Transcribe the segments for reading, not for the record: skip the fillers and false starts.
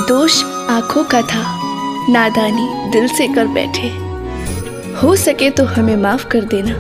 दोष आंखों का था, नादानी दिल से कर बैठे। हो सके तो हमें माफ कर देना,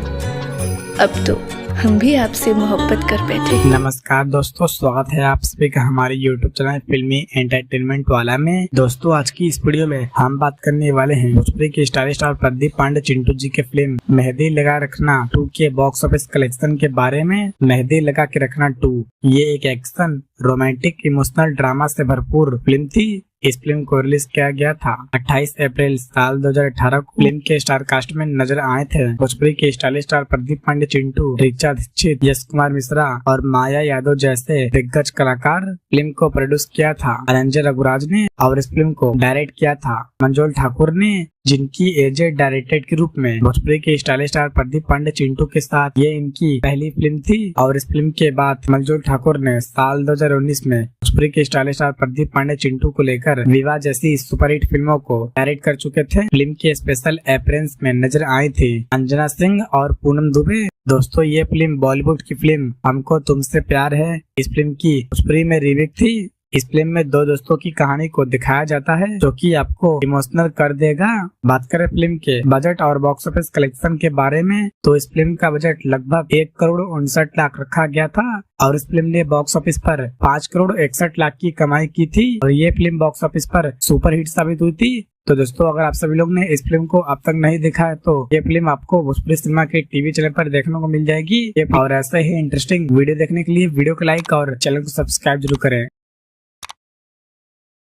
अब तो हम भी आपसे मोहब्बत कर बैठे। नमस्कार दोस्तों, स्वागत है आप सभी का हमारे YouTube चैनल फिल्मी एंटरटेनमेंट वाला में। दोस्तों आज की इस वीडियो में हम बात करने वाले हैं भोजपुरी के स्टाइलिश स्टार प्रदीप पांडे चिंटू जी के फिल्म मेहंदी लगा रखना 2 के बॉक्स ऑफिस कलेक्शन के बारे में। मेहंदी लगा के रखना 2 ये एक एक्शन रोमांटिक इमोशनल ड्रामा से भरपूर फिल्म थी। इस फिल्म को रिलीज किया गया था 28 अप्रैल साल 2018 को। फिल्म के स्टार कास्ट में नजर आए थे भोजपुरी के स्टाइलिश स्टार प्रदीप पांडे चिंटू, ऋचा दीक्षित, यश कुमार मिश्रा और माया यादव जैसे दिग्गज कलाकार। फिल्म को प्रोड्यूस किया था अनंजय रघुराज ने और इस फिल्म को डायरेक्ट किया था मंजुल ठाकुर ने, जिनकी एजेड डायरेक्टर के रूप में भोजपुरी के स्टाइलिश स्टार प्रदीप पांडे चिंटू के साथ ये इनकी पहली फिल्म थी। और इस फिल्म के बाद मंजुल ठाकुर ने साल 2019 में भोजपुरी के स्टाइलिश स्टार प्रदीप पांडे चिंटू को लेकर विवाह जैसी सुपरहिट फिल्मों को डायरेक्ट कर चुके थे। फिल्म के स्पेशल अपीयरेंस में नजर आई थी अंजना सिंह और पूनम दुबे। दोस्तों ये फिल्म बॉलीवुड की फिल्म हमको तुमसे प्यार है, इस फिल्म की भोजपुरी में रीमेक थी। इस फिल्म में 2 दोस्तों की कहानी को दिखाया जाता है जो कि आपको इमोशनल कर देगा। बात करें फिल्म के बजट और बॉक्स ऑफिस कलेक्शन के बारे में तो इस फिल्म का बजट लगभग 1,59,00,000 रखा गया था और इस फिल्म ने बॉक्स ऑफिस पर 5,61,00,000 की कमाई की थी और ये फिल्म बॉक्स ऑफिस पर सुपरहिट साबित हुई थी। तो दोस्तों अगर आप सभी लोग ने इस फिल्म को अब तक नहीं देखा है तो ये फिल्म आपको भोजपुरी सिनेमा के टीवी चैनल पर देखने को मिल जाएगी। और ऐसे ही इंटरेस्टिंग वीडियो देखने के लिए वीडियो को लाइक और चैनल को सब्सक्राइब जरूर करें।